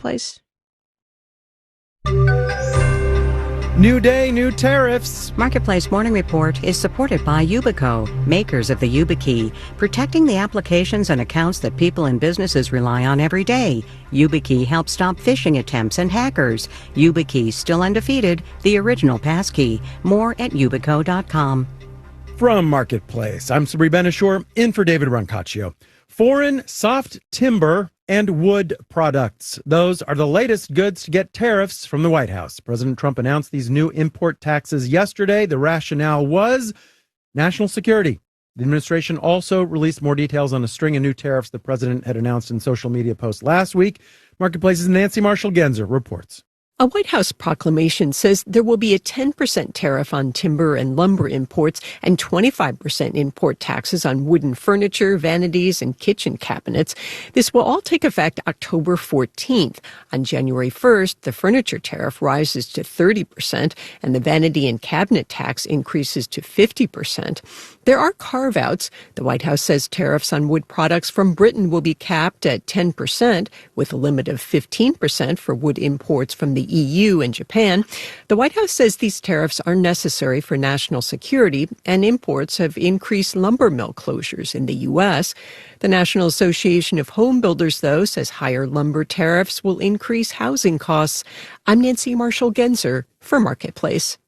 Marketplace? New day, new tariffs. Marketplace Morning Report is supported by Yubico, makers of the YubiKey, protecting the applications and accounts that people and businesses rely on every day. YubiKey helps stop phishing attempts and hackers. YubiKey, still undefeated, the original passkey. More at yubico.com. From Marketplace, I'm Sabri Benishore, in for David Roncaccio. Foreign soft timber and wood products. Those are the latest goods to get tariffs from the White House. President Trump announced these new import taxes yesterday. The rationale was national security. The administration also released more details on a string of new tariffs the president had announced in social media posts last week. Marketplace's Nancy Marshall-Genzer reports. A White House proclamation says there will be a 10% tariff on timber and lumber imports and 25% import taxes on wooden furniture, vanities, and kitchen cabinets. This will all take effect October 14th. On January 1st, the furniture tariff rises to 30% and the vanity and cabinet tax increases to 50%. There are carve-outs. The White House says tariffs on wood products from Britain will be capped at 10%, with a limit of 15% for wood imports from the EU and Japan. The White House says these tariffs are necessary for national security, and imports have increased lumber mill closures in the U.S. The National Association of Home Builders, though, says higher lumber tariffs will increase housing costs. I'm Nancy Marshall-Genzer for Marketplace.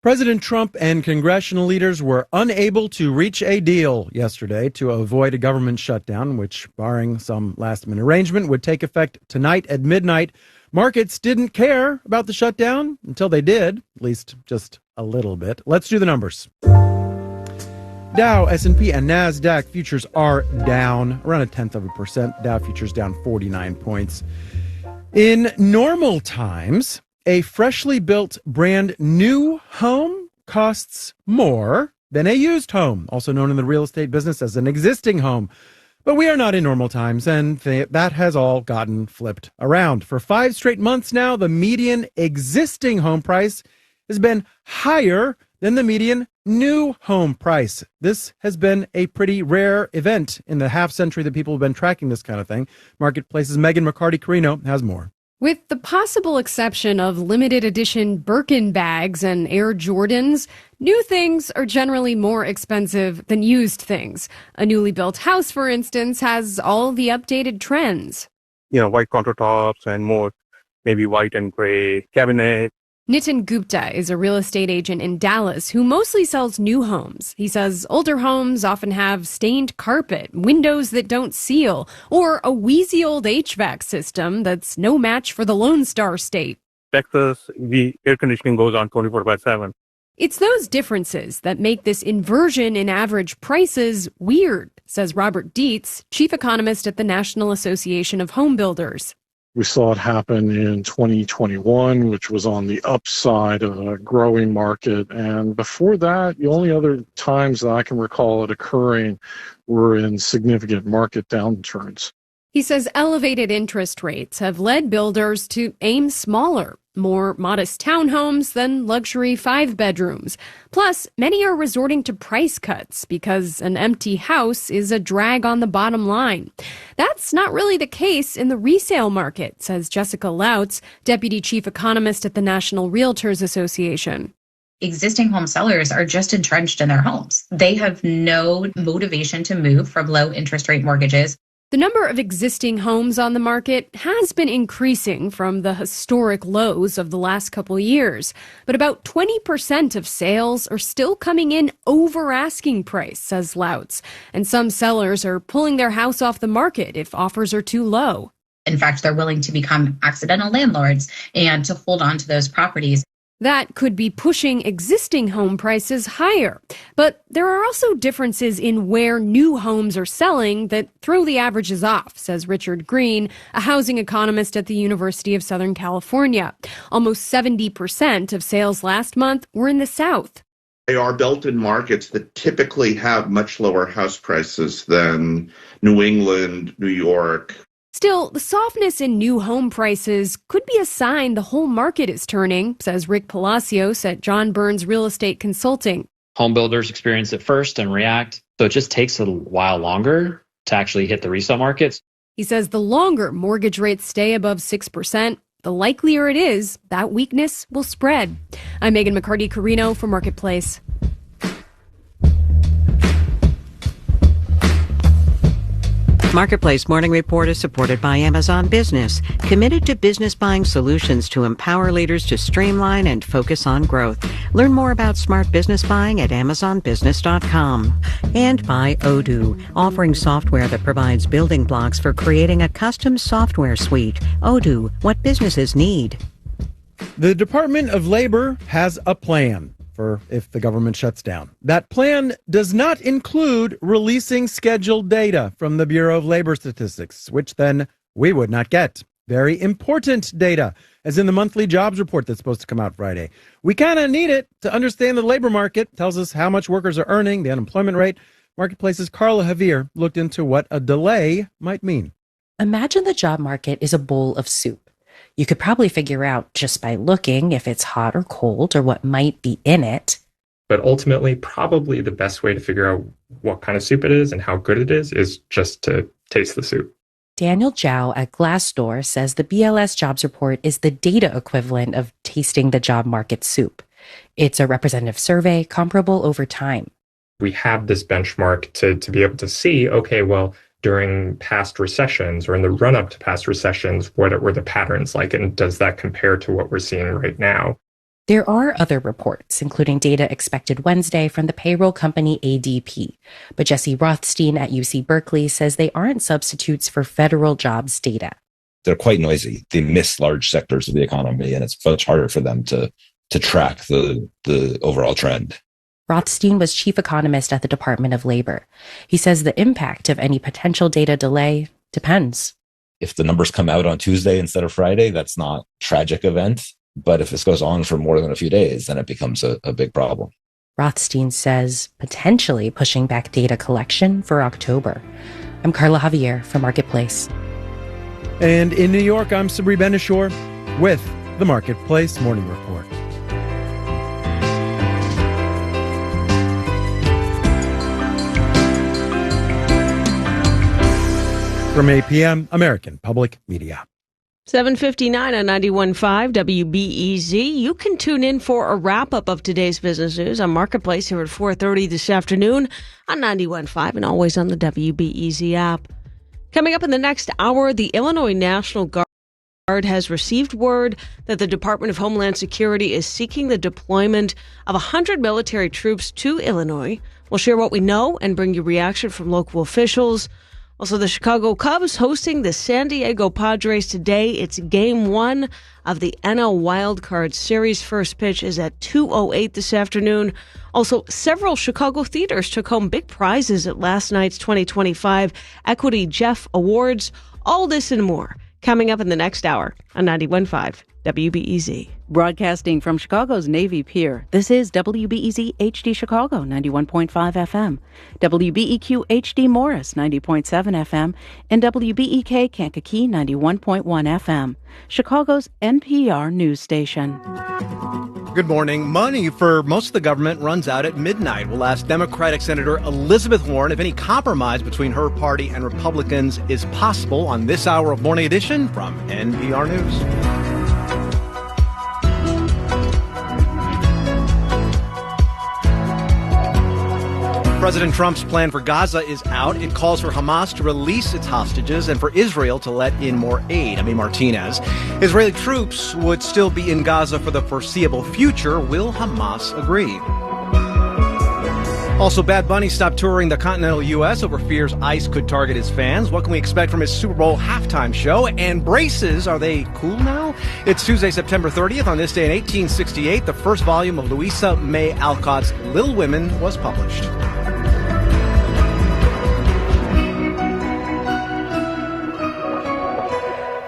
President Trump and congressional leaders were unable to reach a deal yesterday to avoid a government shutdown, which, barring some last-minute arrangement, would take effect tonight at midnight. Markets didn't care about the shutdown until they did, at least just a little bit. Let's do the numbers. Dow, S&P, and NASDAQ futures are down around 0.1%. Dow futures down 49 points. In normal times, a freshly built brand new home costs more than a used home, also known in the real estate business as an existing home. But we are not in normal times, and that has all gotten flipped around. For 5 straight months now, the median existing home price has been higher than the median new home price. This has been a pretty rare event in the half century that people have been tracking this kind of thing. Marketplace's Megan McCarty-Carino has more. With the possible exception of limited edition Birkin bags and Air Jordans, new things are generally more expensive than used things. A newly built house, for instance, has all the updated trends. White countertops and more, maybe white and gray cabinet. Nitin Gupta is a real estate agent in Dallas who mostly sells new homes. He says older homes often have stained carpet, windows that don't seal, or a wheezy old HVAC system that's no match for the Lone Star State. Texas, the air conditioning goes on 24/7. It's those differences that make this inversion in average prices weird, says Robert Dietz, chief economist at the National Association of Home Builders. We saw it happen in 2021, which was on the upside of a growing market. And before that, the only other times that I can recall it occurring were in significant market downturns. He says elevated interest rates have led builders to aim smaller, more modest townhomes than luxury 5-bedrooms. Plus, many are resorting to price cuts because an empty house is a drag on the bottom line. That's not really the case in the resale market, says Jessica Lautz, deputy chief economist at the National Realtors Association. Existing home sellers are just entrenched in their homes. They have no motivation to move from low interest rate mortgages. The number of existing homes on the market has been increasing from the historic lows of the last couple years, but about 20% of sales are still coming in over asking price, says Lautz, and some sellers are pulling their house off the market if offers are too low. In fact, they're willing to become accidental landlords and to hold on to those properties. That could be pushing existing home prices higher. But there are also differences in where new homes are selling that throw the averages off, says Richard Green, a housing economist at the University of Southern California. Almost 70% of sales last month were in the South. They are built in markets that typically have much lower house prices than New England, New York. Still, the softness in new home prices could be a sign the whole market is turning, says Rick Palacios at John Burns Real Estate Consulting. Home builders experience it first and react, so it just takes a while longer to actually hit the resale markets. He says the longer mortgage rates stay above 6%, the likelier it is that weakness will spread. I'm Megan McCarty-Carino for Marketplace. Marketplace Morning Report is supported by Amazon Business, committed to business buying solutions to empower leaders to streamline and focus on growth. Learn more about smart business buying at amazonbusiness.com. And by Odoo, offering software that provides building blocks for creating a custom software suite. Odoo, what businesses need. The Department of Labor has a plan for if the government shuts down. That plan does not include releasing scheduled data from the Bureau of Labor Statistics, which then we would not get. Very important data, as in the monthly jobs report that's supposed to come out Friday. We kind of need it to understand the labor market. Tells us how much workers are earning, the unemployment rate. Marketplace's Carla Javier looked into what a delay might mean. Imagine the job market is a bowl of soup. You could probably figure out just by looking if it's hot or cold or what might be in it. But ultimately, probably the best way to figure out what kind of soup it is and how good it is just to taste the soup. Daniel Zhao at Glassdoor says the BLS jobs report is the data equivalent of tasting the job market soup. It's a representative survey comparable over time. We have this benchmark to be able to see, okay, well, during past recessions or in the run-up to past recessions, what were the patterns like, and does that compare to what we're seeing right now? There are other reports, including data expected Wednesday from the payroll company ADP. But Jesse Rothstein at UC Berkeley says they aren't substitutes for federal jobs data. They're quite noisy. They miss large sectors of the economy, and it's much harder for them to track the overall trend. Rothstein was chief economist at the Department of Labor. He says the impact of any potential data delay depends. If the numbers come out on Tuesday instead of Friday, that's not a tragic event. But if this goes on for more than a few days, then it becomes a big problem. Rothstein says potentially pushing back data collection for October. I'm Carla Javier for Marketplace. And in New York, I'm Sabri Benishore with the Marketplace Morning Report. From APM, American Public Media. 7:59 on 91.5 WBEZ. You can tune in for a wrap-up of today's business news on Marketplace here at 4:30 this afternoon on 91.5 and always on the WBEZ app. Coming up in the next hour, the Illinois National Guard has received word that the Department of Homeland Security is seeking the deployment of 100 military troops to Illinois. We'll share what we know and bring you reaction from local officials. Also, the Chicago Cubs hosting the San Diego Padres today. It's game one of the NL Wild Card Series. First pitch is at 2:08 this afternoon. Also, several Chicago theaters took home big prizes at last night's 2025 Equity Jeff Awards. All this and more coming up in the next hour on 91.5 WBEZ. Broadcasting from Chicago's Navy Pier, this is WBEZ HD Chicago, 91.5 FM, WBEQ HD Morris, 90.7 FM, and WBEK Kankakee, 91.1 FM, Chicago's NPR news station. Good morning. Money for most of the government runs out at midnight. We'll ask Democratic Senator Elizabeth Warren if any compromise between her party and Republicans is possible on this hour of Morning Edition from NPR News. President Trump's plan for Gaza is out. It calls for Hamas to release its hostages and for Israel to let in more aid. Amy Martinez. Israeli troops would still be in Gaza for the foreseeable future. Will Hamas agree? Also, Bad Bunny stopped touring the continental U.S. over fears ICE could target his fans. What can we expect from his Super Bowl halftime show? And braces, are they cool now? It's Tuesday, September 30th. On this day in 1868, the first volume of Louisa May Alcott's Little Women was published.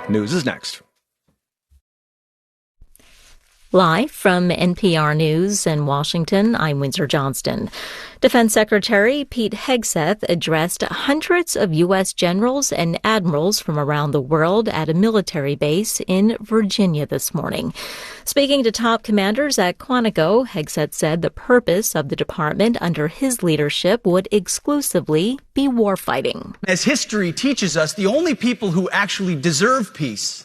News is next. Live from NPR News in Washington, I'm Windsor Johnston. Defense Secretary Pete Hegseth addressed hundreds of U.S. generals and admirals from around the world at a military base in Virginia this morning. Speaking to top commanders at Quantico, Hegseth said the purpose of the department under his leadership would exclusively be warfighting. As history teaches us, the only people who actually deserve peace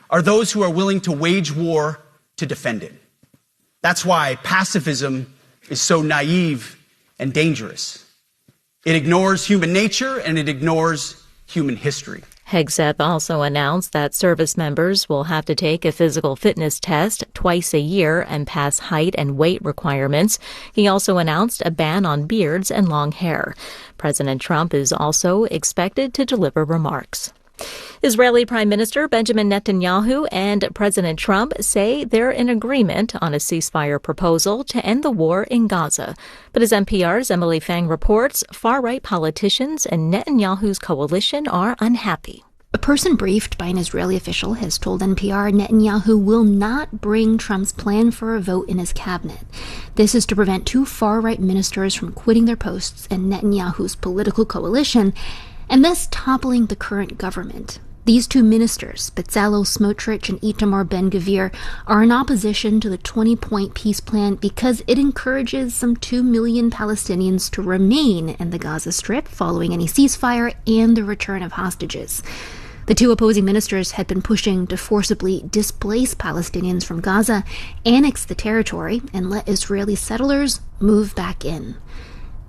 are those who are willing to wage war to defend it. That's why pacifism is so naive and dangerous. It ignores human nature and it ignores human history. Hegseth also announced that service members will have to take a physical fitness test twice a year and pass height and weight requirements. He also announced a ban on beards and long hair. President Trump is also expected to deliver remarks. Israeli Prime Minister Benjamin Netanyahu and President Trump say they're in agreement on a ceasefire proposal to end the war in Gaza. But as NPR's Emily Fang reports, far-right politicians and Netanyahu's coalition are unhappy. A person briefed by an Israeli official has told NPR Netanyahu will not bring Trump's plan for a vote in his cabinet. This is to prevent two far-right ministers from quitting their posts in Netanyahu's political coalition and thus toppling the current government. These two ministers, Bezalel Smotrich and Itamar Ben-Gvir, are in opposition to the 20-point peace plan because it encourages some 2 million Palestinians to remain in the Gaza Strip following any ceasefire and the return of hostages. The two opposing ministers had been pushing to forcibly displace Palestinians from Gaza, annex the territory, and let Israeli settlers move back in.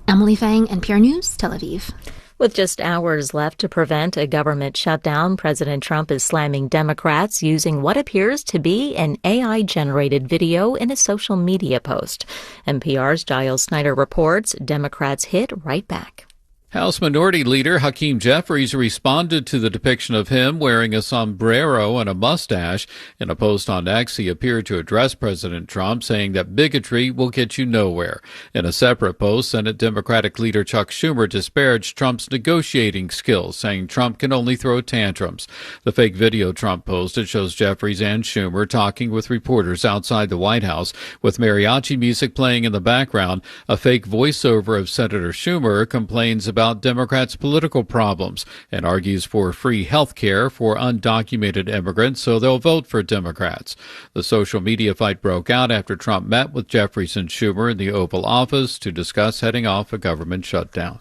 Emily Fang, NPR News, Tel Aviv. With just hours left to prevent a government shutdown, President Trump is slamming Democrats using what appears to be an AI-generated video in a social media post. NPR's Giles Snyder reports Democrats hit right back. House Minority Leader Hakeem Jeffries responded to the depiction of him wearing a sombrero and a mustache. In a post on X, he appeared to address President Trump, saying that bigotry will get you nowhere. In a separate post, Senate Democratic leader Chuck Schumer disparaged Trump's negotiating skills, saying Trump can only throw tantrums. The fake video Trump posted shows Jeffries and Schumer talking with reporters outside the White House, with mariachi music playing in the background. A fake voiceover of Senator Schumer complains about Democrats' political problems and argues for free health care for undocumented immigrants, so they'll vote for Democrats. The social media fight broke out after Trump met with Jeffries and Schumer in the Oval Office to discuss heading off a government shutdown.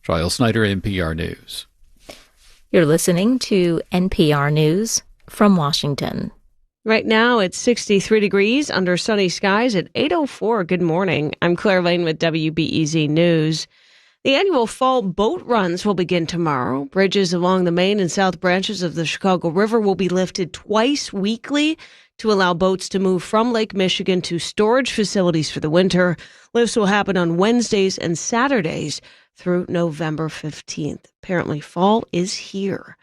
Giles Snyder, NPR News. You're listening to NPR News from Washington. Right now, it's 63 degrees under sunny skies at 8:04. Good morning. I'm Claire Lane with WBEZ News. The annual fall boat runs will begin tomorrow. Bridges along the main and south branches of the Chicago River will be lifted twice weekly to allow boats to move from Lake Michigan to storage facilities for the winter. Lifts will happen on Wednesdays and Saturdays through November 15th. Apparently, fall is here.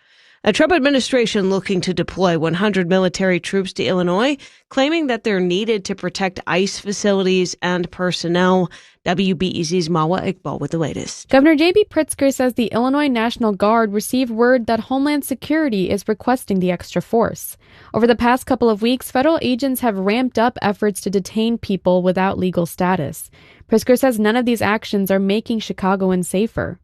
A Trump administration looking to deploy 100 military troops to Illinois, claiming that they're needed to protect ICE facilities and personnel. WBEZ's Mawa Iqbal with the latest. Governor J.B. Pritzker says the Illinois National Guard received word that Homeland Security is requesting the extra force. Over the past couple of weeks, federal agents have ramped up efforts to detain people without legal status. Pritzker says none of these actions are making Chicagoans safer.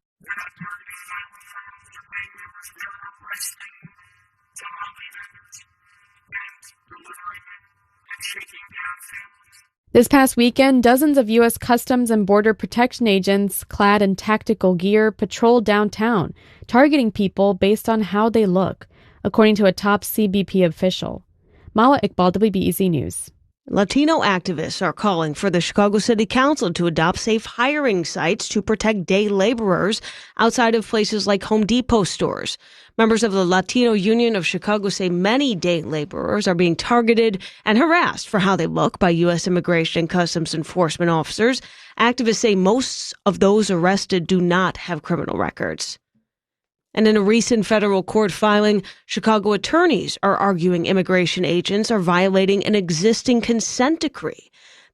This past weekend, dozens of U.S. Customs and Border Protection agents, clad in tactical gear, patrolled downtown, targeting people based on how they look, according to a top CBP official. Mawa Iqbal, WBEZ News. Latino activists are calling for the Chicago City Council to adopt safe hiring sites to protect day laborers outside of places like Home Depot stores. Members of the Latino Union of Chicago say many day laborers are being targeted and harassed for how they look by U.S. Immigration and Customs Enforcement officers. Activists say most of those arrested do not have criminal records. And in a recent federal court filing, Chicago attorneys are arguing immigration agents are violating an existing consent decree.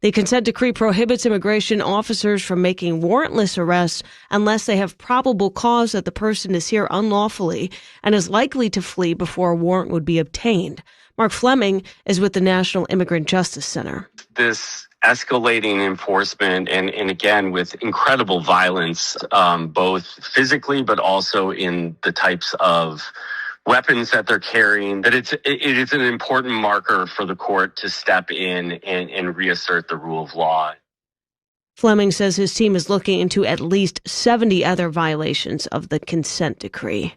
The consent decree prohibits immigration officers from making warrantless arrests unless they have probable cause that the person is here unlawfully and is likely to flee before a warrant would be obtained. Mark Fleming is with the National Immigrant Justice Center. This escalating enforcement and again with incredible violence, both physically but also in the types of weapons that they're carrying, that it is an important marker for the court to step in and reassert the rule of law. Fleming says his team is looking into at least 70 other violations of the consent decree.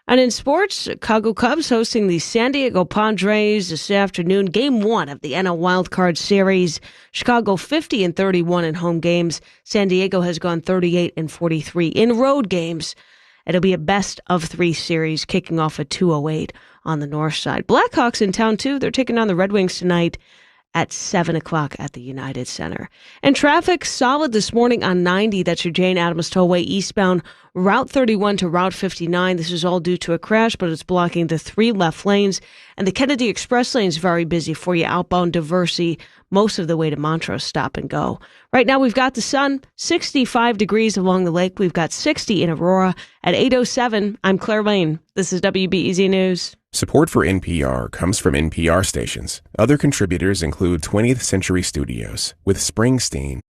And in sports, Chicago Cubs hosting the San Diego Padres this afternoon, Game 1 of the NL Wildcard Series. Chicago 50-31 in home games. San Diego has gone 38-43 in road games. It'll be a best-of-3 series kicking off at 2:08 on the north side. Blackhawks in town, too. They're taking on the Red Wings tonight at 7 o'clock at the United Center. And traffic solid this morning on 90. That's your Jane Addams Tollway eastbound, Route 31 to Route 59. This is all due to a crash, but it's blocking the 3 left lanes. And the Kennedy Express lane is very busy for you outbound Diversey, most of the way to Montrose, stop and go. Right now we've got the sun, 65 degrees along the lake. We've got 60 in Aurora. At 8:07, I'm Claire Lane. This is WBEZ News. Support for NPR comes from NPR stations. Other contributors include 20th Century Studios with Springsteen,